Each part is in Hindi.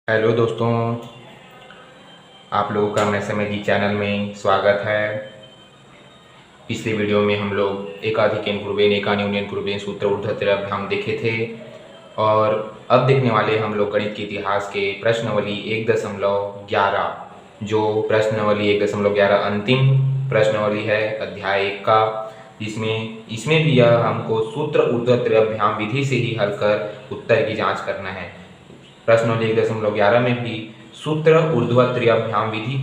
हेलो दोस्तों, आप लोगों का मैं समय जी चैनल में स्वागत है। पिछले वीडियो में हम लोग एकाधिक एनक्रुवेन एकान यूनियन क्रुवेन सूत्र ऊर्ध्वत्र अभ्याम देखे थे और अब देखने वाले हम लोग गणित के इतिहास के प्रश्नावली 1.11 जो प्रश्नावली 1.11 अंतिम प्रश्नावली है अध्याय 1 का, जिसमें इसमें भी यह हमको सूत्र ऊर्ध्वत्र अभ्याम विधि से ही हल कर उत्तर की जांच करना है। प्रश्नावली 1.11 में भी सूत्र ऊर्ध्वत्र अभ्याम विधि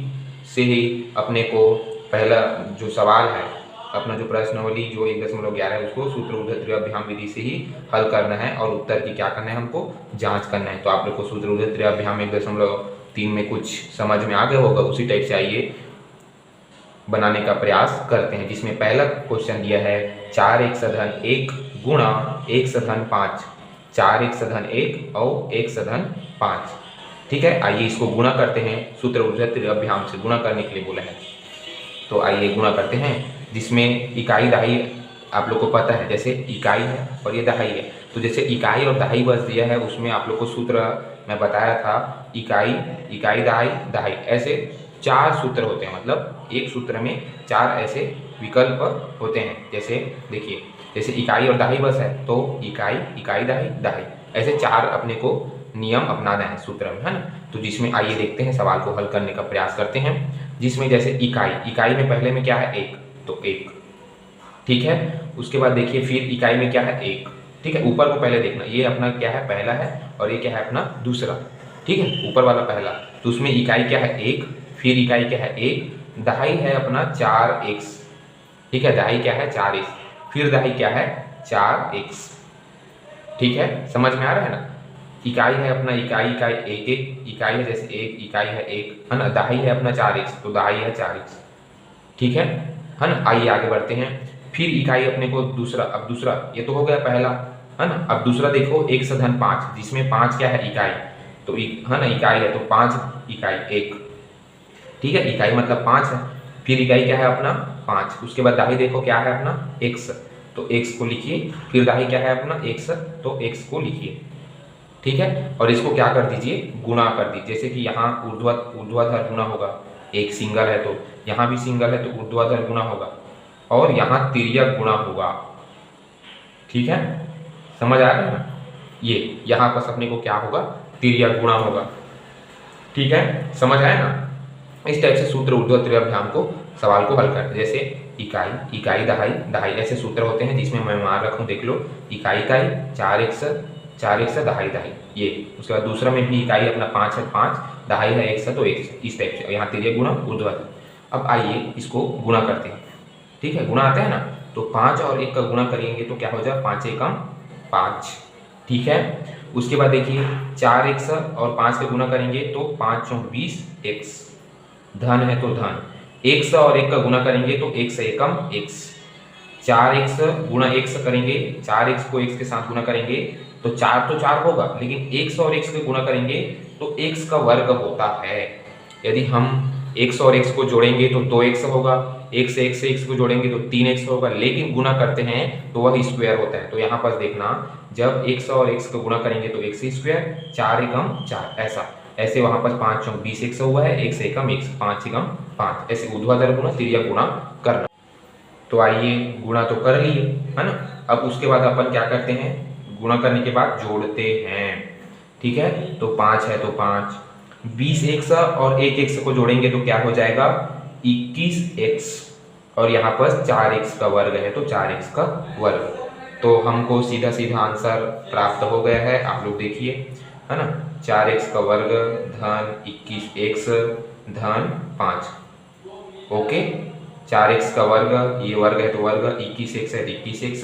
से ही अपने को पहला जो सवाल है, अपना जो प्रश्नावली जो 1.11 है उसको सूत्र ऊर्ध्वत्र अभ्याम विधि से ही हल करना है और उत्तर की क्या करना है, हमको जांच करना है। तो आप लोग को सूत्र ऊर्ध्वत्र अभ्याम 1.3 में कुछ समझ में आ गया होगा, उसी टाइप से आइए बनाने का प्रयास करते हैं। जिसमें पहला क्वेश्चन दिया है 4x⁻1 गुणा x⁻5, 4x⁻1 और x⁻5। ठीक है, आइए इसको गुणा करते हैं। सूत्र ऊर्ध्वत्र अभ्याम से गुणा करने के लिए बोला है, तो आइए गुणा करते हैं। जिसमें इकाई दहाई आप लोग को पता है, जैसे इकाई है और ये दहाई है, तो जैसे इकाई और दहाई बस दिया है उसमें आप लोग को सूत्र मैं बताया था, इकाई इकाई दहाई दहाई, ऐसे 4 सूत्र होते हैं। मतलब एक सूत्र में 4 ऐसे विकल्प होते हैं। जैसे देखिए, जैसे इकाई और दहाई बस है तो इकाई इकाई दहाई दहाई, ऐसे 4 अपने को नियम अपनाना है सूत्र में, है ना। तो जिसमें आइए देखते हैं, सवाल को हल करने का प्रयास करते हैं। जिसमें जैसे इकाई में पहले में क्या है 1, तो 1, ठीक है। उसके बाद देखिए फिर इकाई में क्या है 1, ठीक है। ऊपर को पहले देखना, ये अपना क्या है पहला है और ये क्या है अपना दूसरा, ठीक है। ऊपर वाला पहला, तो उसमें इकाई क्या है 1, फिर इकाई क्या है 1, दहाई है अपना 4x, ठीक है। दहाई क्या है 4x, फिर दहाई क्या है 4x, ठीक है। समझ में आ रहा है ना। इकाई है अपना इकाई इकाई 1 इकाई है, जैसे 1 इकाई है 1, है ना। दहाई है अपना 4x, तो दहाई है 4x, ठीक है ना। आइए आगे बढ़ते हैं। फिर इकाई अपने को दूसरा, अब दूसरा ये तो हो गया पहला, है ना। अब दूसरा देखो x⁻5, जिसमें 5 क्या है इकाई, तो है ना इकाई है तो 5 इकाई 1, ठीक है। इकाई मतलब 5 है, फिर इकाई क्या है अपना 5। उसके बाद दहाई देखो क्या है अपना x, तो x को लिखिए, फिर दहाई क्या है अपना x, तो x को लिखिए, ठीक है। और इसको क्या कर दीजिए, गुणा कर दीजिए। जैसे कि यहाँ ऊर्ध्वाधर गुणा होगा, एक सिंगल है तो यहाँ भी सिंगल है तो ऊर्ध्वाधर गुणा होगा, और यहाँ तिर्यक गुणा होगा, ठीक है। समझ आ रहा है ना। ये यहाँ पर अपने को क्या होगा, तिर्यक गुणा होगा, ठीक है। समझ आया ना। इस टाइप से सूत्र ऊर्ध्वत्र अभ्याम को सवाल को हल करते हैं। जैसे इकाई इकाई दहाई दहाई, ऐसे सूत्र होते हैं। जिसमें मैं मान रखूँ, देख लो, इकाई इकाई 4x दहाई दहाई, ये। उसके बाद दूसरा में भी इकाई अपना 5 है 5, दहाई है 1 तो 1, इस टाइप से। यहाँ तिर्यक गुणा ऊर्ध्वाधर। अब आइए इसको गुणा करते हैं, ठीक है। गुणा आता है ना, तो 5 और 1 का गुणा करेंगे तो क्या हो जाए 5 एकम 5, ठीक है। उसके बाद देखिए 4x और 5 का गुणा करेंगे तो 5 चौक 20x, धन है तो धन। 1 और 1 का गुणा करेंगे तो 1 एकम x, 4x गुणा x करेंगे, 4x को x के साथ गुणा करेंगे तो 4 तो 4 होगा, लेकिन 1 और x को गुणा करेंगे तो x का वर्ग होता है। यदि हम x और x को जोड़ेंगे तो 2x होगा, x से x को जोड़ेंगे तो 3x होगा, लेकिन गुणा करते हैं तो वह स्क्वायर होता है। तो यहाँ पर देखना, जब x और x को गुणा करेंगे तो x स्क्वायर, 4 एकम 4, ऐसा ऐसे वहां पर 5 चौक 20x हुआ है, 1 एकम 1, 5 एकम 5, ऐसे ऊर्ध्वाधर गुणा तिर्यक गुणा करना। तो आइए गुणा तो कर लिए, है ना। अब उसके बाद अपन क्या करते हैं, गुणा करने के बाद जोड़ते हैं, ठीक है। तो 5 है तो 5, 20x और 1x को जोड़ेंगे तो क्या हो जाएगा 21x, और यहाँ पर 4x का वर्ग है तो 4x का वर्ग। तो हमको सीधा सीधा आंसर प्राप्त हो गया है, आप लोग देखिए, है ना। 4x का वर्ग धन 21x धन 5, ओके। 4x का वर्ग, ये वर्ग है तो वर्ग, 21x है तो 21x,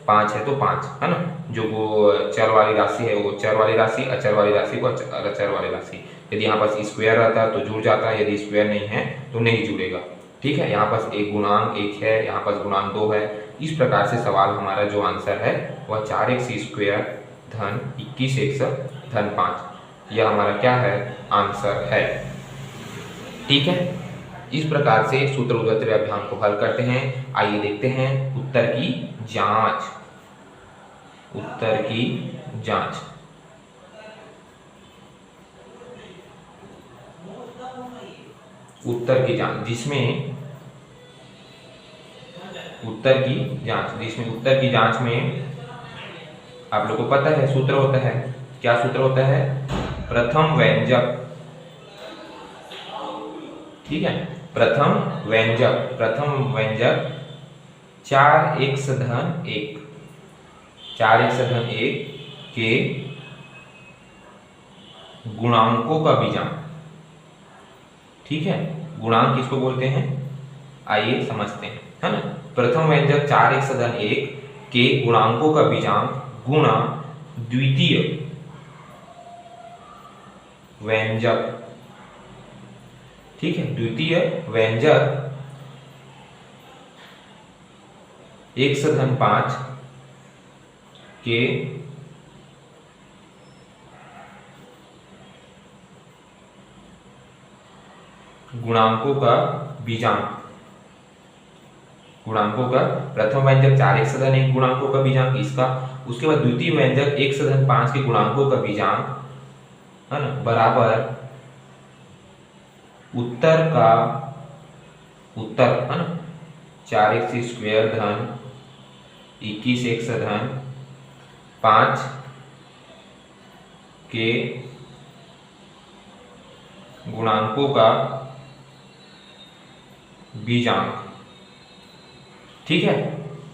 5 है तो 5, है ना। जो वो चर वाली राशि है वो चर वाली राशि, अचर वाली राशि को अचर वाली राशि। यदि यहाँ पास स्क्वायर रहता है तो जुड़ जाता है, यदि स्क्वायर नहीं है तो नहीं जुड़ेगा, ठीक है। यहाँ पास एक गुणांक 1 है, यहाँ पास गुणांक 2 है। इस प्रकार से सवाल हमारा जो आंसर है वह 4x स्क्वायर धन 21x धन 5, यह हमारा क्या है आंसर है, ठीक है। इस प्रकार से सूत्र ऊर्ध्वत्र अभ्याम को हल करते हैं। आइए देखते हैं उत्तर की जांच। उत्तर की जांच, उत्तर की जांच, जिसमें उत्तर की जांच में आप लोग को पता है सूत्र होता है, क्या सूत्र होता है? प्रथम व्यंजक, ठीक है, प्रथम व्यंजक 4x धन 1 के गुणांकों का बीजांक, ठीक है। गुणांक किसको बोलते हैं, आइए समझते हैं, है ना। प्रथम व्यंजक 4x धन 1 के गुणांकों का बीजांक गुणा द्वितीय व्यंजक, ठीक है, द्वितीय व्यंजक x धन 5 के गुणांकों का बीजांक, प्रथम व्यंजक 4x धन 1 गुणांकों का बीजांक इसका, उसके बाद द्वितीय व्यंजक x धन 5 के गुणांकों का बीजांक, है ना, बराबर उत्तर, है ना, 4x² धन 21x धन 5 के गुणांकों का बीजांक, ठीक है।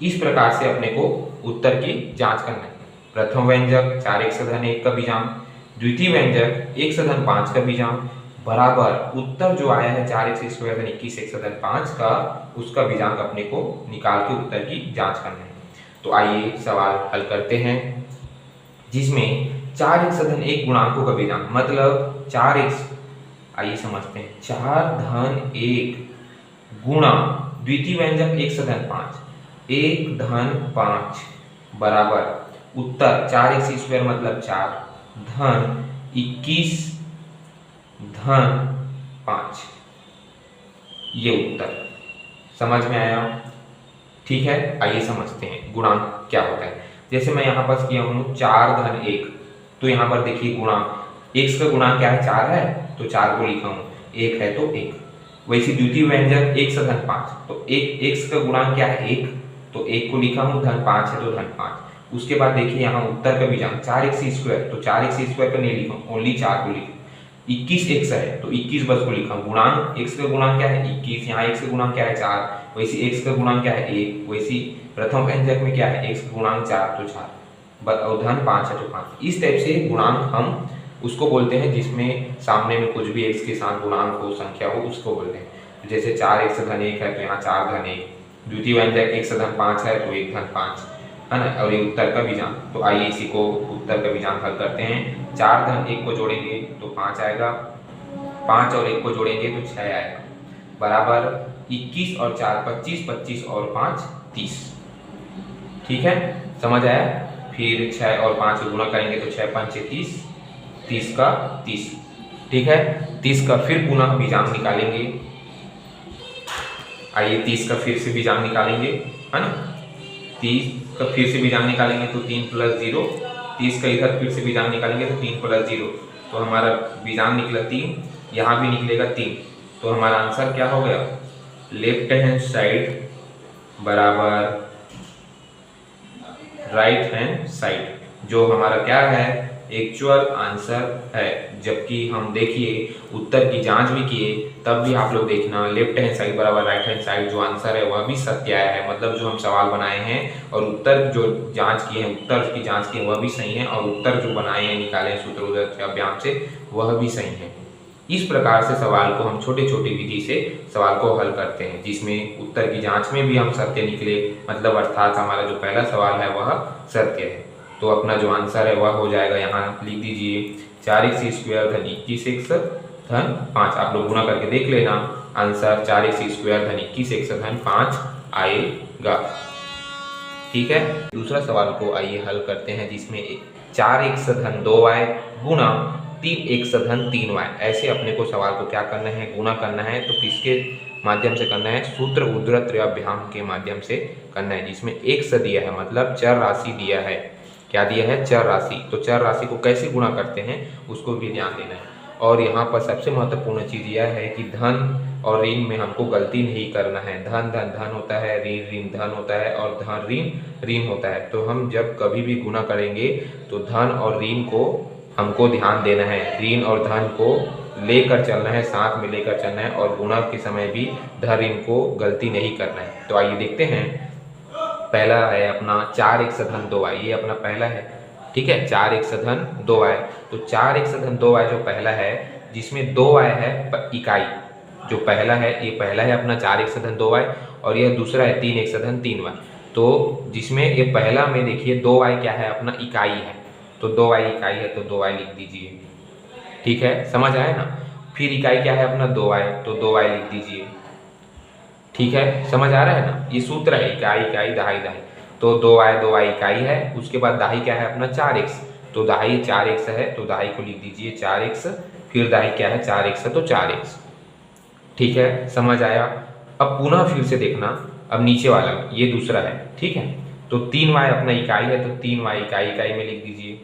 इस प्रकार से अपने को उत्तर की जांच करना है। प्रथम व्यंजक 4x धन 1 का बीजांक, द्वितीय व्यंजक x धन 5 का बीजांक बराबर उत्तर जो आया है 4x² धन 21x धन 5 का, उसका बीजांक अपने को निकाल के उत्तर की जांच करना है। तो आइए सवाल हल करते हैं, जिसमें 4x धन 1 गुणांकों का बीजांक मतलब 4x, आइए समझते हैं, 4 धन 1 गुणा द्वितीय व्यंजक x धन 5 बराबर उत्तर 4x² मतलब 4 धन 21 धन 5, ये उत्तर समझ में आया, ठीक है। आइए समझते हैं गुणांक क्या होता है। जैसे मैं यहाँ पर किया हूँ 4 धन 1, तो यहाँ पर देखिए गुणांक, x का गुणांक क्या है, 4 है, तो 4 को लिखा हूँ, 1 है तो 1। वैसे द्वितीय व्यंजक x धन 5, तो x का गुणांक क्या है, 1, तो 1 को लिखा हूँ, धन 5 है तो धन 5। उसके बाद देखिए यहाँ उत्तर का बीजांक 4x², तो 4x² का नहीं लिखा, ओनली 4 को लिखा। 21x है तो 21 बस को लिखा हूँ। गुणांक x का गुणांक क्या है, 21, यहाँ x का गुणांक क्या है, 4, वैसे x का गुणांक क्या है, 1, वैसे प्रथम व्यंजक में क्या है, x का गुणांक 4 तो 4 और धन 5 है तो 5। इस टाइप से गुणांक हम उसको बोलते हैं जिसमें सामने में कुछ भी x के साथ गुणांक हो, संख्या हो, उसको बोलते हैं। जैसे 4x धन 1 है तो यहाँ 4 धन 1, द्वितीय व्यंजक x धन 5 है तो 1 धन 5, है ना, और ये उत्तर का बीजांक। तो आइए इसी को उत्तर का बीजांक हल करते हैं। 4 धन 1 को जोड़ेंगे तो 5 आएगा, 5 और 1 को जोड़ेंगे तो 6 आएगा, बराबर 21 और 4 25, 25 और 5 30, ठीक है, समझ आया। फिर 6 और 5 को गुणा करेंगे तो 6 5 30, 30 का 30, ठीक है। 30 का फिर पुनः बीजांक निकालेंगे, आइए 30 का फिर से बीजांक निकालेंगे, है ना। 30 का फिर से बीजांक निकालेंगे तो 3 + 0, 30 का इधर फिर से बीजांक निकालेंगे तो 3 + 0, तो हमारा बीजांक निकला 3, यहाँ भी निकलेगा 3, तो हमारा आंसर क्या हो गया, लेफ्ट हैंड साइड बराबर राइट हैंड साइड, जो हमारा क्या है, एक्चुअल आंसर है। जबकि हम देखिए उत्तर की जांच भी किए, तब भी आप लोग देखना लेफ्ट हैंड साइड बराबर राइट हैंड साइड, जो आंसर है वह भी सत्य आया है। मतलब जो हम सवाल बनाए हैं और उत्तर जो जांच किए हैं, उत्तर की जांच की है वह भी सही है, और उत्तर जो बनाए हैं, निकाले सूत्र उदय अभ्याम से, वह भी सही है। इस प्रकार से सवाल को हम छोटे छोटे विधि से सवाल को हल करते हैं, जिसमें उत्तर की जांच में भी हम सत्य निकले, मतलब अर्थात हमारा जो पहला सवाल है वह सत्य है। तो अपना जो आंसर है वह हो जाएगा, यहाँ लिख दीजिए 4x² धन 21x धन 5, आप लोग गुणा करके देख लेना, आंसर 4x² धन 21x धन 5 आएगा, ठीक है। दूसरा सवाल को आइए हल करते हैं, जिसमें 4x धन 2y गुणा 3x धन 3y, ऐसे अपने को सवाल को क्या करना है, गुणा करना है। तो किसके माध्यम से करना है, सूत्र उद्धृत अभ्याम के माध्यम से करना है, जिसमें x दिया है, मतलब चर राशि दिया है। क्या दिया है, चर राशि। तो चर राशि को कैसे गुणा करते हैं उसको भी ध्यान देना है। और यहाँ पर सबसे महत्वपूर्ण चीज़ यह है कि धन और ऋण में हमको गलती नहीं करना है। धन धन धन होता है, ऋण ऋण धन होता है और धन ऋण ऋण होता है। तो हम जब कभी भी गुणा करेंगे तो धन और ऋण को हमको ध्यान देना है, ऋण और धन को लेकर चलना है, साथ में लेकर चलना है और गुणा के समय भी धन ऋण को गलती नहीं करना है। तो आइए देखते हैं, पहला है अपना 4x धन 2y, ये अपना पहला है। ठीक है, 4x धन 2y। तो 4x धन 2y जो पहला है, जिसमें 2y है इकाई, जो पहला है ये पहला है अपना 4x धन 2y और यह दूसरा है 3x धन 3y। तो जिसमें ये पहला में देखिए 2y क्या है अपना इकाई है, तो 2y इकाई है तो 2y लिख दीजिए। ठीक है, समझ आया ना। फिर इकाई क्या है अपना 2y, तो 2y लिख दीजिए। ठीक है, समझ आ रहा है ना, ये सूत्र है इकाई इकाई दहाई दहाई। तो 2y इकाई है, उसके बाद दहाई क्या है अपना 4x, तो दहाई 4x है तो दहाई को लिख दीजिए 4x, फिर दहाई क्या है 4x है तो 4x। ठीक है, समझ आया। अब पुनः फिर से देखना, अब नीचे वाला ये दूसरा है। ठीक है, तो 3y अपना इकाई है तो 3y इकाई इकाई में लिख दीजिए।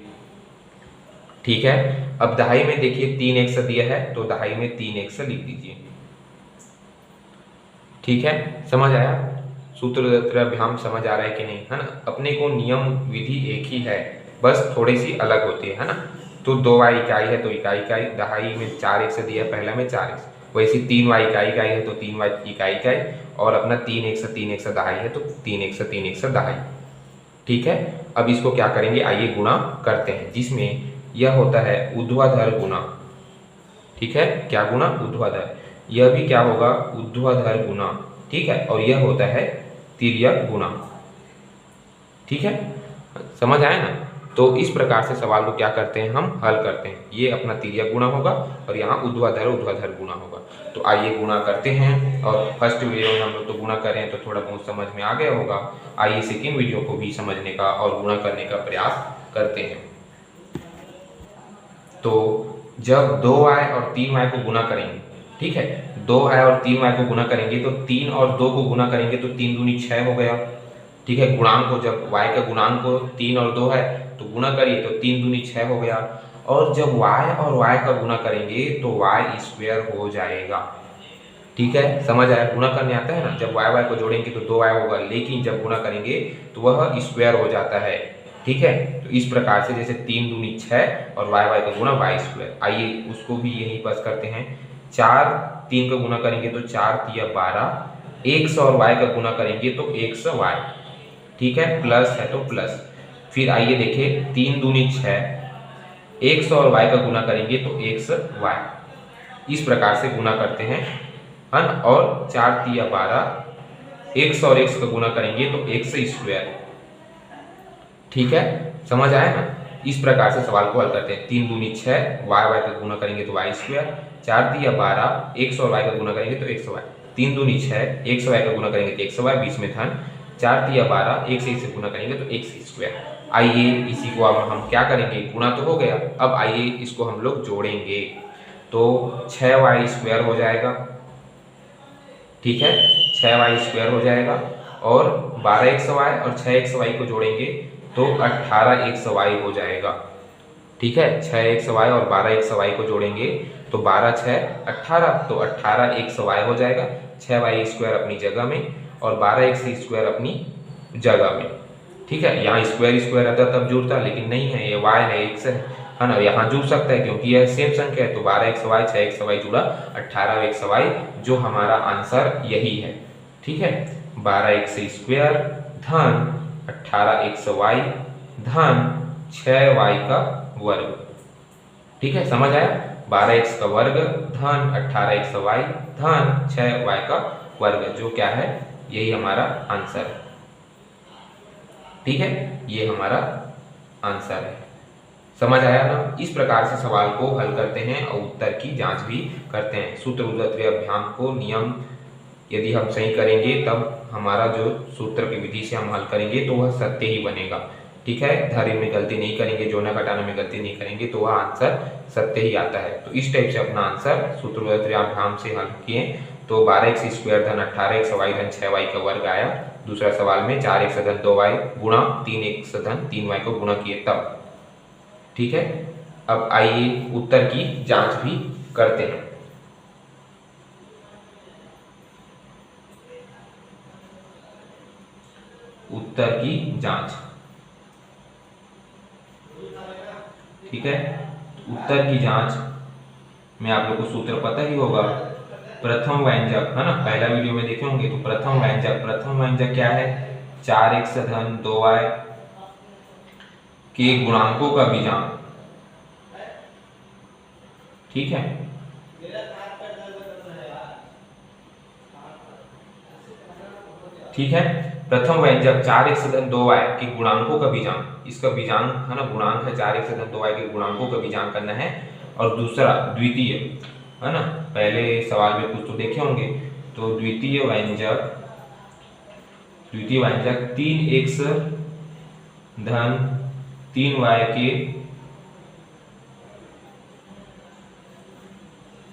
ठीक है, अब दहाई में देखिए 3x दिया है तो दहाई में 3x लिख दीजिए। ठीक है, समझ आया, सूत्रभ्याम समझ आ रहा है कि नहीं, है ना। अपने को नियम विधि एक ही है, बस थोड़ी सी अलग होती है ना। तो 2y इकाई है तो इकाई इकाई, दहाई में 4x दिया है, पहला में 4x, वैसे 3y इकाई इकाई है तो 3y इकाई इकाई, और अपना 3x दहाई है तो 3x दहाई। ठीक है, अब इसको क्या करेंगे, आइए गुणा करते हैं, जिसमें यह होता है ऊर्ध्वाधर गुणा। ठीक है, क्या गुणा, ऊर्ध्वाधर। यह भी क्या होगा, ऊर्ध्वाधर गुणा। ठीक है, और यह होता है तिर्यक गुणा। ठीक है, समझ आया ना। तो इस प्रकार से सवाल को क्या करते हैं, हम हल करते हैं। ये अपना तिर्यक गुणा होगा और यहाँ ऊर्ध्वाधर गुणा होगा। तो आइए गुणा करते हैं, और फर्स्ट वीडियो में हम लोग तो गुणा करें तो थोड़ा बहुत समझ में आ गया होगा। आइए सेकेंड वीडियो को भी समझने का और गुणा करने का प्रयास करते हैं। तो जब 2y और 3y को गुणा करेंगे, ठीक है, 2y और 3y को गुणा करेंगे तो 3 और 2 को गुणा करेंगे तो 3 दूनी 6 हो गया। ठीक है, गुणांक को, जब y का गुणांक को 3 और 2 है तो गुणा करिए तो 3 दूनी 6 हो गया। और जब y और y का गुणा करेंगे तो y स्क्वायर हो जाएगा। ठीक है, समझ आया, गुणा करने आता है ना, जब y को जोड़ेंगे तो 2y होगा, लेकिन जब गुणा करेंगे तो वह स्क्वायर हो जाता है। ठीक है, तो इस प्रकार से जैसे 3 दूनी 6 और y का गुणा y स्क्वायर। आइए उसको भी यही बस करते हैं, 4 3 का गुणा करेंगे तो 4 तिया 12, 100 और y का गुणा करेंगे तो 100y। ठीक है, प्लस है तो प्लस। फिर आइए देखिए 3 दूनी 6, 100 और y का गुणा करेंगे तो 100y। इस प्रकार से गुणा करते हैं, है ना। और 4 तिया 12, 100 और 100 का गुणा करेंगे तो 100 स्क्वायर। ठीक है, समझ आया ना। इस प्रकार से सवाल को हल करते हैं। 3 दूनी 6, y का गुणा करेंगे तो y स्क्वायर, 4 तिया 12, 100 और y का गुणा करेंगे तो 100y। 3 दूनी 6, 100y का गुणा करेंगे तो 100y, बीच में धन, 4 तिया 12, 1 से गुणा करेंगे तो 1 स्क्वायर। आइए इसी को अब हम क्या करेंगे, गुणा तो हो गया, अब आइए इसको हम लोग जोड़ेंगे तो 6y स्क्वायर हो जाएगा। ठीक है, 6y स्क्वायर हो जाएगा, और 12xy और 6xy को जोड़ेंगे तो 18xy हो जाएगा। ठीक है, 6xy और 12xy को जोड़ेंगे तो 12 6 18, तो 18xy हो जाएगा। 6y स्क्वायर अपनी जगह में और 12x स्क्वायर अपनी जगह में। ठीक है, यहाँ स्क्वायर स्क्वायर रहता तब जुड़ता, लेकिन नहीं है, ये y है, x है ना, यहाँ जुड़ सकता है क्योंकि यह सेम संख्या है। तो 12xy 6xy जुड़ा 18xy, जो हमारा आंसर यही है। ठीक है, 12x स्क्वायर धन 18xy धन 6y का वर्ग। ठीक है, समझ आया, 12x का वर्ग धन 18xy धन 6y का वर्ग, जो क्या है, यही हमारा आंसर है। ठीक है, ये हमारा आंसर है। समझ आया ना। इस प्रकार से सवाल को हल करते हैं और उत्तर की जांच भी करते हैं। सूत्र अभ्याम को नियम यदि हम सही करेंगे तब हमारा जो सूत्र की विधि से हम हल करेंगे तो वह सत्य ही बनेगा। ठीक है, धारे में गलती नहीं करेंगे, जोड़ना घटाना में गलती नहीं करेंगे तो वह आंसर सत्य ही आता है। तो इस टाइप से अपना आंसर सूत्र अभ्याम से हल किए तो 12x स्क्वायर धन 18xy धन 6y का वर्ग आया। दूसरा सवाल में 4x धन 2y गुणा 3x धन 3y को गुणा किए तब। ठीक है, अब आइए उत्तर की जांच भी करते हैं। उत्तर की जांच। ठीक है, उत्तर की जांच में आप लोग को सूत्र पता ही होगा, प्रथम व्यंजक है ना, पहला वीडियो में देखे होंगे। तो प्रथम व्यंजक क्या है, 4x धन 2y के गुणांकों का बीजांक। ठीक है, ठीक है, प्रथम व्यंजक 4x धन 2y के गुणांकों का बीजांक, इसका बीजांक है ना, गुणांक है 4x धन 2y के गुणांकों का बीजांक करना है। और दूसरा द्वितीय है ना, पहले सवाल में कुछ तो देखे होंगे। तो द्वितीय व्यंजक 3x धन 3y के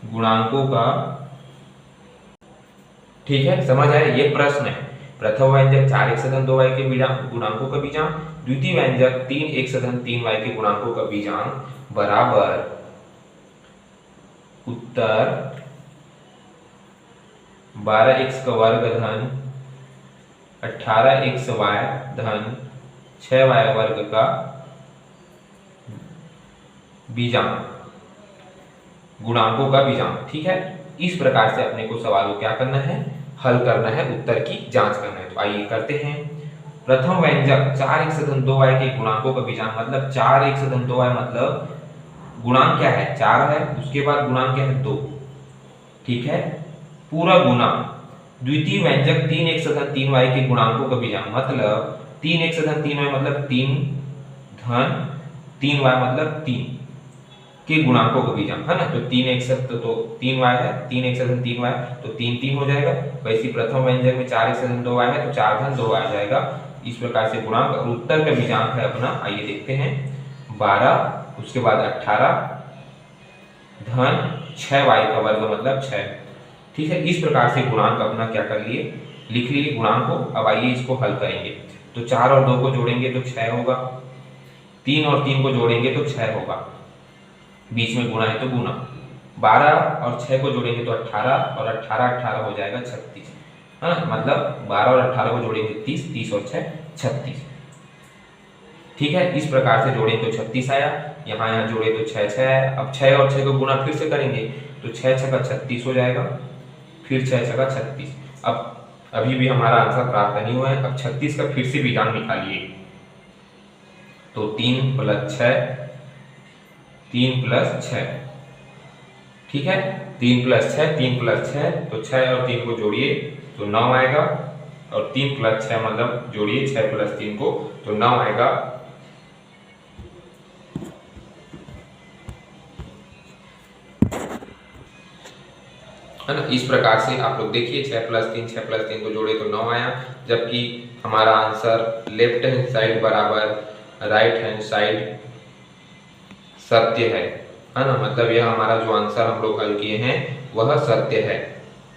गुणांकों का। ठीक है, समझ आए, ये प्रश्न है। प्रथम व्यंजक 4x धन 2y के गुणांकों का बीजांक, द्वितीय व्यंजक 3x धन 3y के गुणांकों का बीजांक बराबर उत्तर 12x का वर्ग धन 18xy धन 6y वर्ग का बीजांक, गुणांकों का बीजांक। ठीक है, इस प्रकार से अपने को सवाल को क्या करना है, हल करना है, उत्तर की जांच करना है। तो आइए करते हैं। प्रथम व्यंजक 4x धन 2y के गुणांकों का बीजांक, मतलब 4x धन 2y मतलब गुणांक क्या है, 4 है, उसके बाद गुणांक क्या है, 2। ठीक है, पूरा गुना। द्वितीय व्यंजक 3x धन 3y के गुणांकों का बीजांक, मतलब 3x धन 3y मतलब 3 धन 3y मतलब 3 के गुणांकों का बीजांक है ना। तो 3x तो 3y है, 3x धन 3y तो 3 3 हो जाएगा। वैसे प्रथम व्यंजक में 4x धन 2y है तो 4 धन 2y आ जाएगा। इस प्रकार से गुणांक और उत्तर का बीजांक है अपना, आइए देखते हैं, 12, उसके बाद 18 धन 6y का वर्ग मतलब 6। ठीक है, इस प्रकार से गुणांक अपना क्या कर लिए, लिख लिए गुणांक को। अब आइए इसको हल करेंगे। तो 4 और 2 को जोड़ेंगे तो 6 होगा, 3 और 3 को जोड़ेंगे तो 6 होगा, बीच में गुणा है तो गुणा। 12 और 6 को जोड़ेंगे तो 18 और 18 18 हो जाएगा 36 है ना, मतलब 12 और 18 को जोड़ेंगे 30, 30 और 6 36। ठीक है, इस प्रकार से जोड़ें तो 36 आया, यहाँ जोड़े तो 6 6 आया। अब 6 और 6 को गुणा फिर से करेंगे तो 6 6 का 36 हो जाएगा, फिर 6 6 का 36। अब अभी भी हमारा आंसर प्राप्त नहीं हुआ है। अब 36 का फिर से बीजांक निकालिए, तो 3 प्लस 6, 3 प्लस 6। ठीक है, 3 प्लस 6, 3 प्लस 6 तो 6 और 3 को जोड़िए तो 9 आएगा, और 3 प्लस 6 मतलब जोड़िए 6 प्लस 3 को तो 9 आएगा। है ना, इस प्रकार से आप लोग देखिए 6 प्लस 3 को जोड़े तो 9 आया, जबकि हमारा आंसर लेफ्ट हैंड साइड बराबर राइट हैंड साइड सत्य है ना, मतलब यह हमारा जो आंसर हम लोग हल किए हैं वह सत्य है।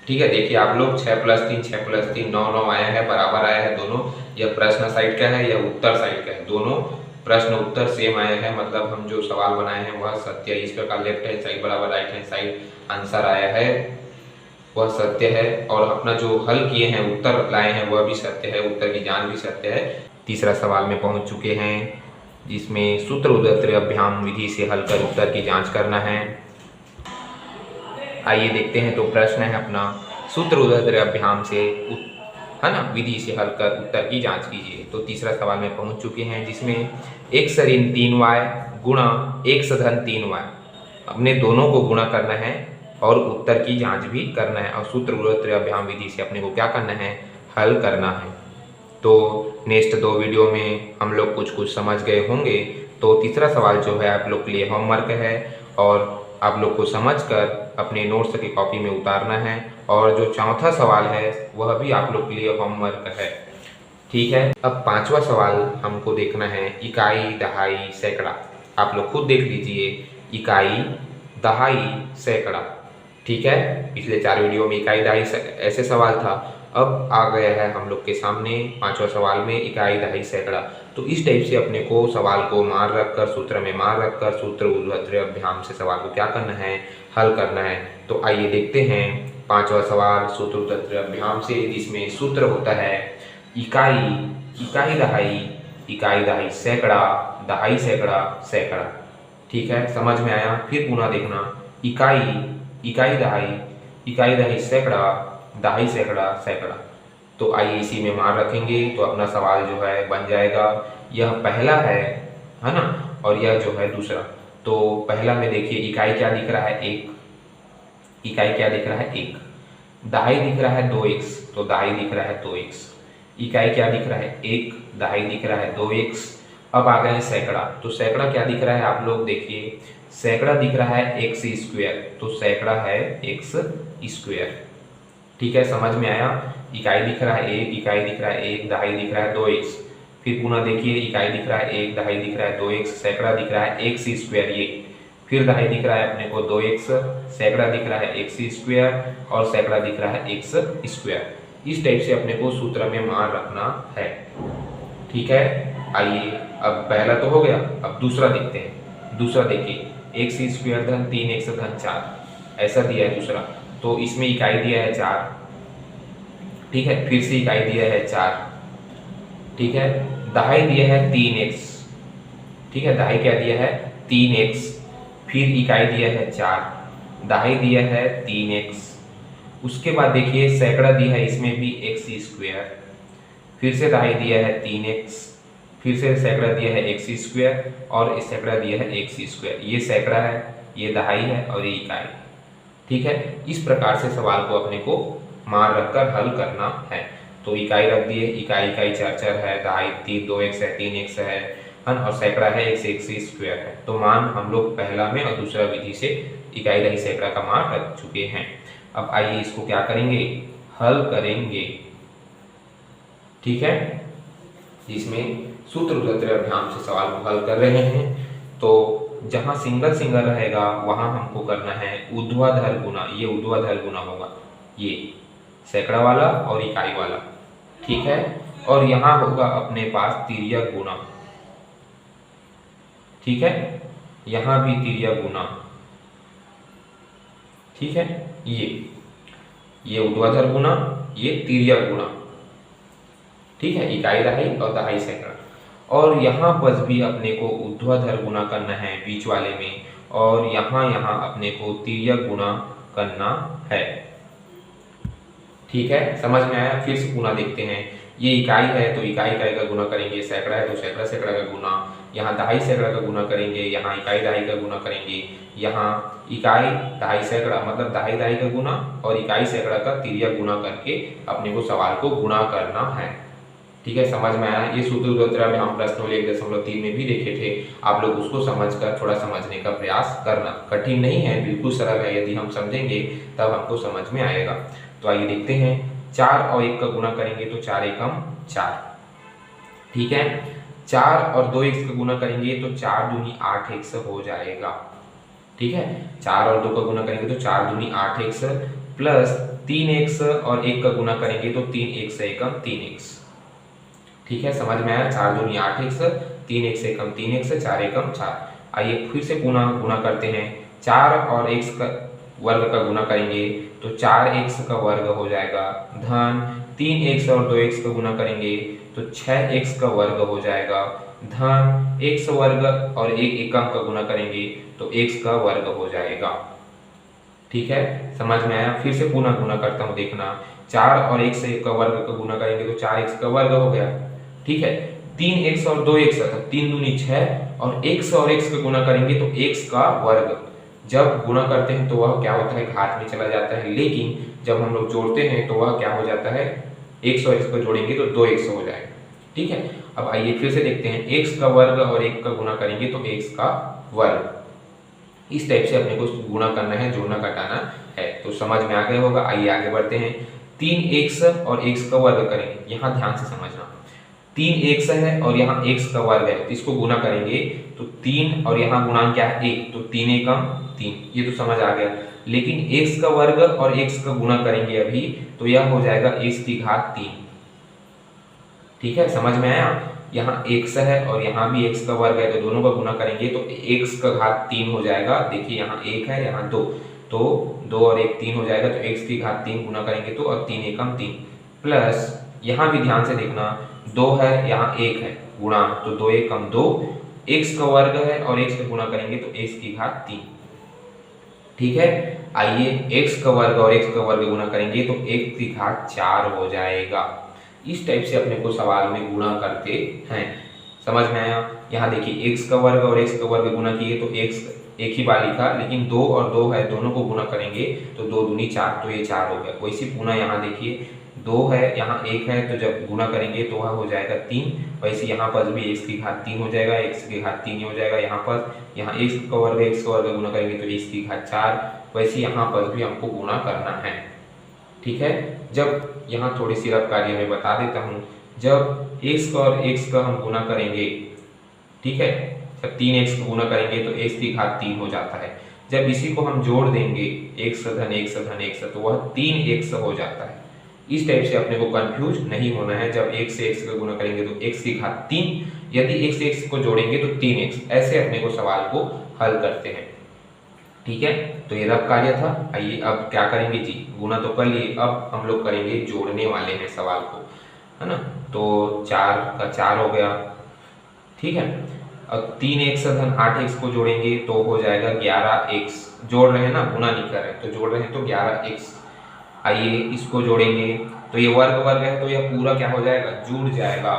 ठीक है, देखिए आप लोग 6 प्लस 3 9 9 आया है, बराबर आया है दोनों। यह प्रश्न साइड का है, यह उत्तर साइड का है, दोनों प्रश्न उत्तर सेम आया है, मतलब हम जो सवाल बनाए हैं वह सत्य है। इस प्रकार लेफ्ट हैंड साइड बराबर राइट हैंड साइड आंसर आया है वह सत्य है, और अपना जो हल किए हैं उत्तर लाए हैं वह भी सत्य है, उत्तर की जांच भी सत्य है। तीसरा सवाल में पहुंच चुके हैं, जिसमें सूत्र उदत्र अभ्याम विधि से हल कर उत्तर की जांच करना है। आइए देखते हैं। तो प्रश्न है अपना, सूत्र उदत्र अभ्याम से है ना विधि से हल कर उत्तर की जांच कीजिए। तो तीसरा सवाल में पहुंच चुके हैं, जिसमें x ऋण 3y गुणा x धन 3y, अपने दोनों को गुणा करना है और उत्तर की जांच भी करना है, और सूत्र उदत्र अभ्याम विधि से अपने को क्या करना है, हल करना है। तो नेक्स्ट 2 वीडियो में हम लोग कुछ समझ गए होंगे। तो तीसरा सवाल जो है आप लोग के लिए होमवर्क है, और आप लोग को समझकर अपने नोट्स की कॉपी में उतारना है, और जो चौथा सवाल है वह भी आप लोग के लिए होमवर्क है। ठीक है, अब 5वां सवाल हमको देखना है, इकाई, दहाई, सैकड़ा। आप लोग खुद देख लीजिए, इकाई, दहाई, सैकड़ा। ठीक है, पिछले 4 वीडियो में इकाई दहाई ऐसे सवाल था, अब आ गया है हम लोग के सामने 5वां सवाल में इकाई, दहाई, सैकड़ा। तो इस टाइप से अपने को सवाल को मार रखकर, सूत्र में मार रखकर, सूत्र उदत्र अभ्याम से सवाल को क्या करना है, हल करना है। तो आइए देखते हैं 5वां सवाल सूत्र उदत्र अभ्याम से, जिसमें सूत्र होता है इकाई इकाई दहाई, इकाई दहाई सैकड़ा, दहाई सैकड़ा, सैकड़ा। ठीक है, समझ में आया। फिर पुनः देखना, इकाई, इकाई दहाई सैकड़ा, दहाई सैकड़ा, सैकड़ा। तो आइए इसी में मान रखेंगे तो अपना सवाल जो है बन जाएगा। यह पहला है ना, और यह जो है दूसरा। तो पहला में देखिए इकाई क्या दिख रहा है, एक, इकाई क्या दिख रहा है, एक। दहाई दिख रहा है 2x, तो दहाई दिख रहा है 2x। इकाई क्या दिख रहा है, एक, दहाई दिख रहा है 2x। अब आ गए सैकड़ा, तो सैकड़ा क्या दिख रहा है आप लोग देखिए, सैकड़ा दिख रहा है x स्क्वायर, तो सैकड़ा है x स्क्वायर। ठीक है, समझ में आया। इकाई दिख रहा है एक, इकाई दिख रहा है एक, दहाई दिख रहा है 2x। फिर पुनः देखिए इकाई दिख रहा है एक, दहाई दिख रहा है 2x, सैकड़ा दिख रहा है x स्क्वायर ये। फिर दहाई दिख रहा है अपने को 2x, सैकड़ा दिख रहा है x स्क्वायर, और सैकड़ा दिख रहा है x स्क्वायर। इस टाइप से अपने को सूत्र में मान रखना है। ठीक है, आइए अब पहला तो हो गया, अब दूसरा देखते हैं। दूसरा देखिए x स्क्वायर धन 3x धन 4 ऐसा दिया है दूसरा। तो इसमें इकाई दिया है 4, ठीक है, फिर से इकाई दिया है 4, ठीक है, दहाई दिया है 3x, ठीक है, दहाई क्या दिया है 3x, फिर इकाई दिया है 4, दहाई दिया है 3x। उसके बाद देखिए सैकड़ा दिया है इसमें भी x स्क्वायर, फिर से दहाई दिया है 3x, फिर से सैकड़ा दिया है x स्क्वायर, और इस सैकड़ा दिया है x स्क्वायर। ये सैकड़ा है, ये दहाई है, और ये इकाई। ठीक है, इस प्रकार से सवाल को अपने को मान रखकर हल करना है। तो इकाई रख दिए, इकाई इकाई 4 4 है, दहाई 3 2x है, 3x है, और सैकड़ा है x स्क्वायर है। तो मान हम लोग पहला में और दूसरा विधि से इकाई दहाई सैकड़ा का मान रख चुके हैं। अब आइए इसको क्या करेंगे, हल करेंगे। ठीक है, जिसमें सूत्र अभ्याम से सवाल को हल कर रहे हैं। तो जहां सिंगल सिंगल रहेगा वहां हमको करना है ऊर्ध्वाधर गुना। ये ऊर्ध्वाधर गुना होगा, ये सैकड़ा वाला और इकाई वाला। ठीक है, और यहां होगा अपने पास तिर्यक गुना। ठीक है, यहां भी तिर्यक गुना। ठीक है, ये ऊर्ध्वाधर गुना, ये तिर्यक गुना। ठीक है, इकाई दहाई और दहाई सैकड़ा। और यहाँ पर भी अपने को ऊर्ध्वाधर गुना करना है बीच वाले में, और यहाँ अपने को तिर्यक गुना करना है। ठीक है, समझ में आया। फिर से पुनः देखते हैं, ये इकाई है तो इकाई इकाई का गुना करेंगे, सैकड़ा है तो सैकड़ा सैकड़ा का गुना, यहाँ दहाई सैकड़ा का गुना करेंगे, यहाँ इकाई दहाई का गुना करेंगे, यहाँ इकाई दहाई सैकड़ा मतलब दहाई दहाई का गुना और इकाई सैकड़ा का तिर्यक गुना करके अपने को सवाल को गुणा करना है। ठीक है, समझ में आया। ये सूत्र में हम प्रश्न 1.3 में भी देखे थे। आप लोग उसको समझकर थोड़ा समझने का प्रयास करना। कठिन नहीं है, बिल्कुल सरल है। यदि हम समझेंगे तब हमको समझ में आएगा। तो आइए देखते हैं, 4 और 1 का गुना करेंगे तो 4 एकम 4। ठीक है, 4 और 2x का गुना करेंगे तो 4 दूनी 8x हो जाएगा। ठीक है, 4 और 2 का गुना करेंगे तो 4 दूनी 8x प्लस 3x और 1 का गुना करेंगे तो 3x एकम 3x। ठीक है, समझ में आया। 4 दूनी 8x, 3x एकम 3x, 4 एकम 4। आइए फिर से पुनः गुना करते हैं। 4 और x का वर्ग का गुना करेंगे तो 4x का वर्ग हो जाएगा, धन 3x और 2x का गुना करेंगे तो 6x का वर्ग हो जाएगा, धन x वर्ग और 1 एकम का गुना करेंगे तो x का वर्ग हो जाएगा। ठीक है, समझ में आया। फिर से पुनः गुना करता हूँ, देखना। 4 और 1 से का वर्ग का गुना करेंगे तो 4x का वर्ग हो गया। ठीक है, 3x और 2x, 3 दूनी 6, और x और x का गुना करेंगे तो x का वर्ग। जब गुणा करते हैं तो वह क्या होता है, घात में चला जाता है, लेकिन जब हम लोग जोड़ते हैं तो वह क्या हो जाता है, x और x को जोड़ेंगे तो 2x हो जाएगा। ठीक है, अब आइए फिर से देखते हैं, x का वर्ग और 1 का गुणा करेंगे तो x का वर्ग। इस टाइप से अपने को गुणा करना है, जोड़ना घटाना है। तो समझ में आ गया होगा। आइए आगे बढ़ते हैं। 3x और x का वर्ग करेंगे, यहाँ ध्यान से समझना। 3x है और यहाँ x का वर्ग है, तो इसको गुना करेंगे तो 3 और यहाँ गुणांक क्या है 1, तो 3 एकम 3, ये तो समझ आ गया। लेकिन x का वर्ग और x का गुणा करेंगे अभी तो यह हो जाएगा x की घात 3। ठीक है, समझ में आया। यहाँ x है और यहाँ भी x का वर्ग है, तो दोनों का गुना करेंगे तो x का घात 3 हो जाएगा। देखिए यहाँ 1 है, यहाँ 2, तो 2 और 1 3 हो जाएगा, तो x की घात 3 गुना करेंगे तो, और 3 एकम 3 प्लस यहाँ भी ध्यान से देखना, 2 है, यहाँ 1 है गुणांक, तो 2 1 कम 2, x का वर्ग है और x से गुणा करेंगे तो x की घात 3। ठीक है, आइए x का वर्ग और x का वर्ग गुणा करेंगे तो x की घात 4 हो जाएगा। इस टाइप से अपने को सवाल में गुणा करते हैं। समझ में आया? यहाँ देखिए x का वर्ग और x का वर्ग गुणा किए तो x एक ही बार लिखा, लेकिन 2 और 2 है, दोनों को गुणा करेंगे तो 2 दूनी 4, तो ये 4 हो गया। वैसे पुनः यहाँ देखिए 2 है, यहाँ 1 है, तो जब गुणा करेंगे तो वह हो जाएगा 3। वैसे यहाँ पर भी x की घात 3 हो जाएगा, x की घात 3 हो जाएगा। यहाँ पर यहाँ x का वर्ग गुणा करेंगे तो x की घात 4। वैसे यहाँ पर भी हमको गुणा करना है। ठीक है, जब यहाँ थोड़ी सी रफ कार्य में बता देता हूँ, जब x का और x का हम गुणा करेंगे, ठीक है, जब 3x को गुणा करेंगे तो x की घात 3 हो जाता है। जब इसी को हम जोड़ देंगे x धन x धन x, तो वह 3x हो जाता है। इस टाइप से अपने को कंफ्यूज नहीं होना है। जब x से x का गुणा करेंगे तो x की घात 3, यदि x से x को जोड़ेंगे तो 3x, ऐसे अपने को सवाल को हल करते हैं। ठीक है, तो ये रफ कार्य था। आइए अब क्या करेंगे जी, गुणा तो कर लिए, अब हम लोग करेंगे जोड़ने वाले हैं सवाल को, है ना। तो 4 का 4 हो गया, ठीक है। अब 3x धन 8x को जोड़ेंगे तो हो जाएगा 11x। जोड़ रहे हैं ना, गुणा नहीं कर रहे, तो जोड़ रहे हैं तो 11x। आइए इसको जोड़ेंगे तो ये वर्ग वर्ग है तो यह पूरा क्या हो जाएगा, जुड़ जाएगा।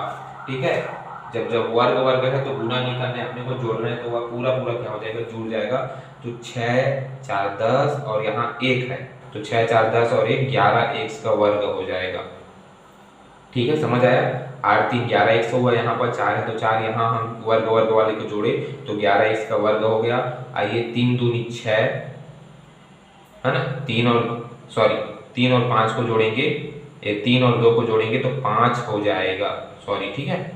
ठीक है, जब जब वर्ग वर्ग है तो गुणा नहीं करना है अपने को, जोड़ना है, तो वह पूरा पूरा क्या हो जाएगा, जुड़ जाएगा। तो 6 4 10 और यहाँ 1 है, तो 6 4 10 और 1 11x का वर्ग हो जाएगा। ठीक है, समझ आया? 8 3 11x हुआ, यहाँ पर 4 है तो 4, यहाँ हम वर्ग वर्ग वाले को जोड़े तो 11x का वर्ग हो गया। आइए 3 दूनी 6, है ना, 3 और 5 को जोड़ेंगे, 3 और 2 को जोड़ेंगे तो 5 हो जाएगा, सॉरी, ठीक है,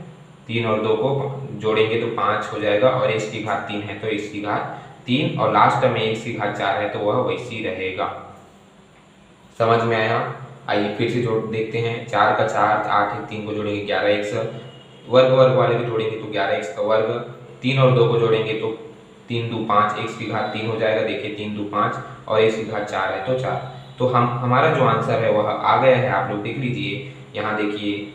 3 और 2 को जोड़ेंगे तो 5 हो जाएगा। और x की घात 3 है तो x की घात 3, और लास्ट में x की घात 4 है तो वह वैसी रहेगा। समझ में आया? आइए फिर से जोड़ देखते हैं। 4 का 4, 8 है, 3 को जोड़ेंगे 11x, वर्ग वर्ग वाले को जोड़ेंगे तो 11x का वर्ग, 3 और 2 को जोड़ेंगे तो 3 2 5, x की घात 3 हो जाएगा। देखिए 3 2 5 और x की घात 4 है तो 4। तो हमारा जो आंसर है वह आ गया है, आप लोग देख लीजिए। यहाँ देखिए,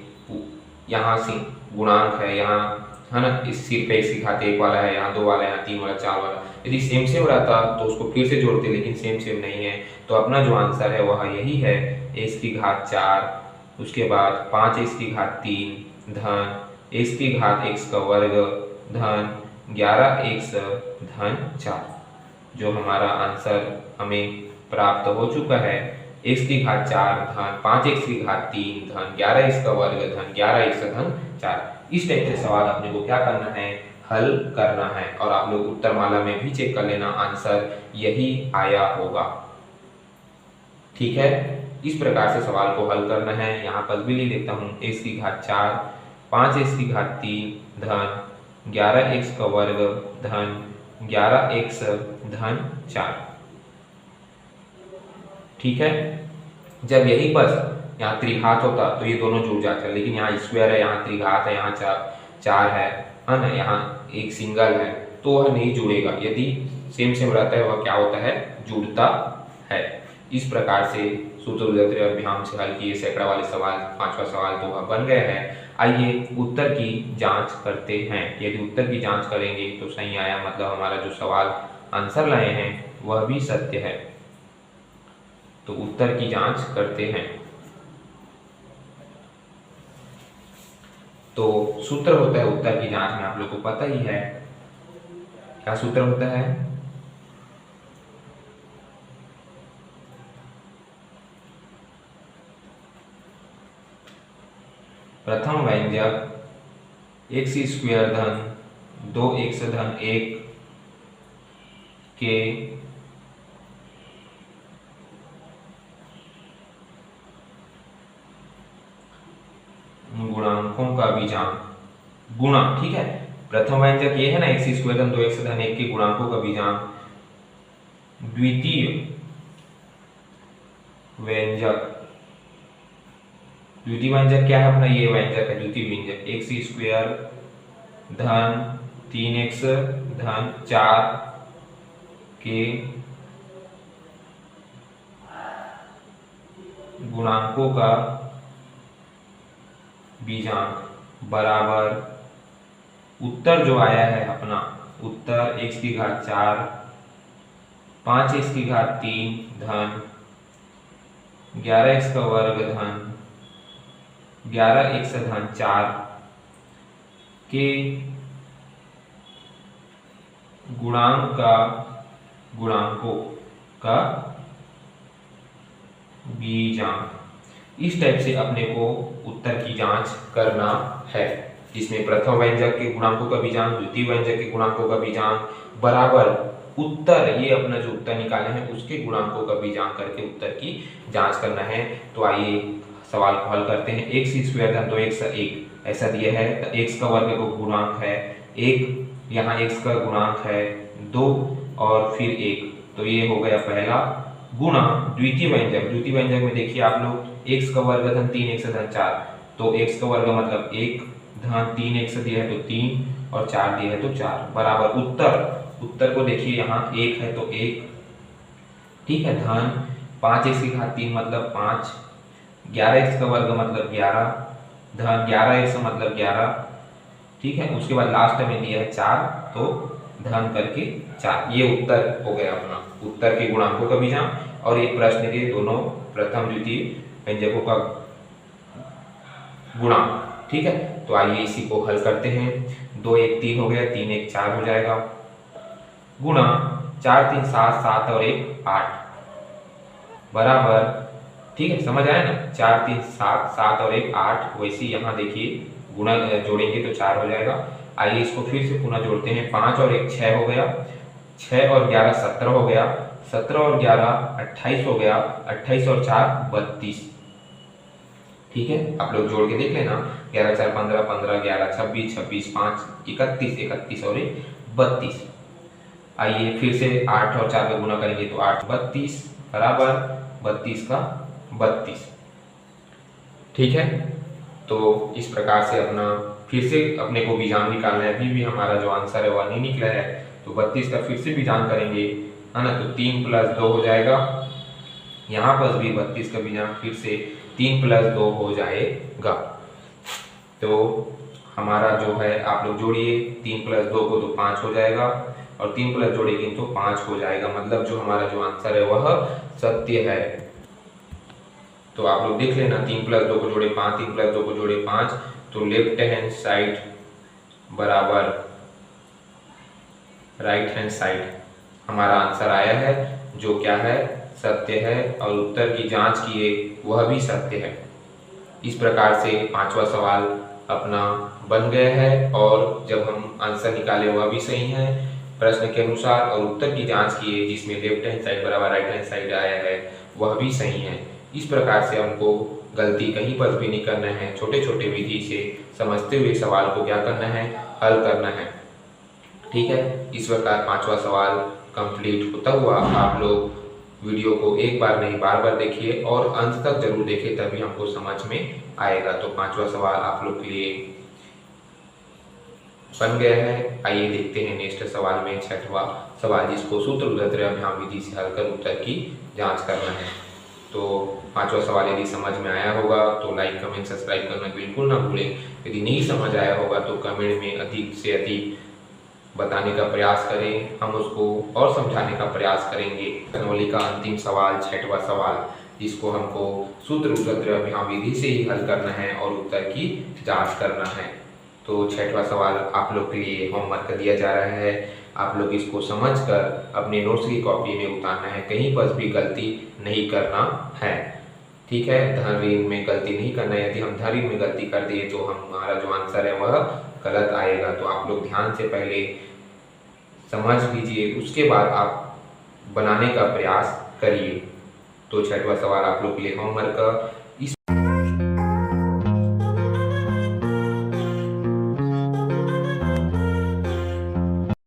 यहाँ से गुणांक है, यहाँ, है ना, इस सिर पे x की घात 1 वाला है, यहाँ 2 वाला है, यहाँ 3 वाला, 4 वाला। यदि सेम सेम रहता तो उसको फिर से जोड़ते, लेकिन सेम सेम नहीं है, तो अपना जो आंसर है वह यही है, x की घात 4, उसके बाद 5x की घात 3 धन x की घात x का वर्ग धन 11x धन 4। जो हमारा आंसर हमें प्राप्त हो चुका है, x की घात 4 धन 5x की घात 3 धन 11x का वर्ग धन 11x धन 4। इस टाइप से सवाल अपने को क्या करना है, हल करना है। और आप लोग उत्तरमाला में भी चेक कर लेना, आंसर यही आया होगा। ठीक है, इस प्रकार से सवाल को हल करना है। यहाँ पर भी लिख देता हूँ, x की घात 4 5x की घात 3 धन 11x का वर्ग धन 11x धन 4। ठीक है, जब यही बस यहाँ त्रिघात होता तो ये दोनों जुड़ जाते, लेकिन यहाँ स्क्वायर है, यहाँ त्रिघात है, यहाँ 4 है ना, यहाँ एक सिंगल है, तो वह नहीं जुड़ेगा। यदि सेम सेम रहता है वह क्या होता है, जुड़ता है। इस प्रकार से सूत्र अभ्याम से हल किए सैकड़ा वाले सवाल, 5वां सवाल तो वह बन गया है। आइए उत्तर की जांच करते हैं। यदि उत्तर की जांच करेंगे तो सही आया, मतलब हमारा जो सवाल आंसर लाए हैं वह भी सत्य है। तो उत्तर की जांच करते हैं। तो सूत्र होता है उत्तर की जांच में, आप लोग को पता ही है क्या सूत्र होता है। प्रथम व्यंजक x स्क्वायर धन 2x धन 1 के गुणांकों का बीजांक गुणा। ठीक है, प्रथम व्यंजक ये है ना, x स्क्वायर धन 2x धन 1 के गुणांकों का बीजांक। द्वितीय व्यंजक क्या है अपना, ये व्यंजक है द्वितीय व्यंजक, x स्क्वायर धन 3x धन 4 के गुणांकों का बीजांक बराबर उत्तर जो आया है अपना उत्तर x की घात 4 5x की घात 3 धन 11x का वर्ग धन 11x धन 4 के गुणांकों का बीजांक। इस टाइप से अपने को उत्तर की जांच करना है, जिसमें प्रथम व्यंजक के गुणांकों का बीजांक, द्वितीय व्यंजक के गुणांकों का बीजांक बराबर उत्तर, ये अपना जो उत्तर निकाले हैं उसके गुणांकों का बीजांक करके उत्तर की जांच करना है। तो आइए सवाल को हल करते हैं। x स्क्वायर धन 2x 1 ऐसा दिया है, तो x का वर्ग को गुणांक है 1, यहाँ x का गुणांक है 2 और फिर 1, तो ये हो गया पहला गुणा द्वितीय व्यंजक में देखिए आप लोग x का वर्ग धन 3x धन 4, तो x का वर्ग मतलब 1 धन 3x दिया है तो 3 और 4 दिया है तो 4 बराबर उत्तर को देखिए यहाँ 1 है तो 1, ठीक है, धन 5x की घात 3 मतलब 5, 11x का वर्ग मतलब 11 धन 11x मतलब 11, ठीक है, उसके बाद लास्ट में दिया है 4 तो धन करके 4। ये उत्तर हो गया अपना उत्तर के गुणांकों का बीजांक और एक प्रश्न के दोनों प्रथम द्वितीय व्यंजकों का गुणांक, ठीक है। तो आइए इसी को हल करते हैं। 2 1 3 हो गया, 3 1 4 हो जाएगा, गुणा 4 3 7 7 और 1 8 बराबर, ठीक है, समझ आया ना, 4 3 7 7 और 1 8। वैसे यहाँ देखिए गुणा जोड़ेंगे तो 4 हो जाएगा। आइए इसको फिर से पुनः जोड़ते हैं। 5 और 1 6 हो गया, 6 और 11 17 हो गया, 17 और 11 28 हो गया, 28 और 4 32, ठीक है। आप लोग जोड़ के देख लेना, 11 4 15 15 11 26 26 5 31 31 और 32। आइए फिर से 8 और 4 का गुणा करेंगे तो 8 32 बराबर 32 का 32, ठीक है। तो इस प्रकार से अपना फिर से अपने को बीजांक निकालना है। अभी भी हमारा जो आंसर है वह नहीं निकला है, तो 32 का फिर से बीजांक करेंगे, है ना, तो 3 + 2 हो जाएगा। यहाँ पर भी 32 का बीजांक फिर से 3 + 2 हो जाएगा। तो हमारा जो है आप लोग जोड़िए, 3 + 2 को तो 5 हो जाएगा और 3 प्लस जोड़ेंगे तो 5 हो जाएगा, मतलब जो हमारा जो आंसर है वह सत्य है। तो आप लोग देख लेना, 3 + 2 को जोड़े 5, 3 + 2 को जोड़े 5, तो लेफ्ट हैंड साइड बराबर राइट हैंड साइड हमारा आंसर आया है, जो क्या है, सत्य है, और उत्तर की जांच किए वह भी सत्य है। इस प्रकार से 5वां सवाल अपना बन गया है, और जब हम आंसर निकाले वह भी सही है प्रश्न के अनुसार, और उत्तर की जांच किए जिसमें लेफ्ट हैंड साइड बराबर राइट हैंड साइड आया है वह भी सही है। इस प्रकार से हमको गलती कहीं पर भी नहीं करना है, छोटे छोटे विधि से समझते हुए सवाल को क्या करना है, हल करना है, ठीक है। इस प्रकार 5वां सवाल कंप्लीट होता हुआ आप लोग वीडियो को एक बार नहीं बार बार देखिए और अंत तक जरूर देखिए, तभी हमको समझ में आएगा। तो 5वां सवाल आप लोग के लिए बन गया है। आइए देखते हैं नेक्स्ट सवाल में 6वां सवाल, जिसको सूत्र अभ्याम विधि से हल कर उत्तर की जांच करना है। तो 5वां सवाल यदि समझ में आया होगा तो लाइक कमेंट सब्सक्राइब करना बिल्कुल ना भूलें। यदि नहीं समझ आया होगा तो कमेंट में अधिक से अधिक बताने का प्रयास करें, हम उसको और समझाने का प्रयास करेंगे। प्रश्नावली का अंतिम सवाल 6वां सवाल, जिसको हमको सूत्र अभ्याम विधि से ही हल करना है और उत्तर की जांच करना है। तो 6वां सवाल आप लोग के लिए होमवर्क दिया जा रहा है, आप लोग इसको समझकर अपने नोट्स की कॉपी में उतारना है, कहीं पर भी गलती नहीं करना है, ठीक है। धन ऋण में गलती नहीं करना है, यदि हम धन ऋण में गलती कर दिए तो हमारा जो आंसर है वह गलत आएगा। तो आप लोग ध्यान से पहले समझ लीजिए, उसके बाद आप बनाने का प्रयास करिए। तो 6वां सवाल आप लोग के लिए होमवर्क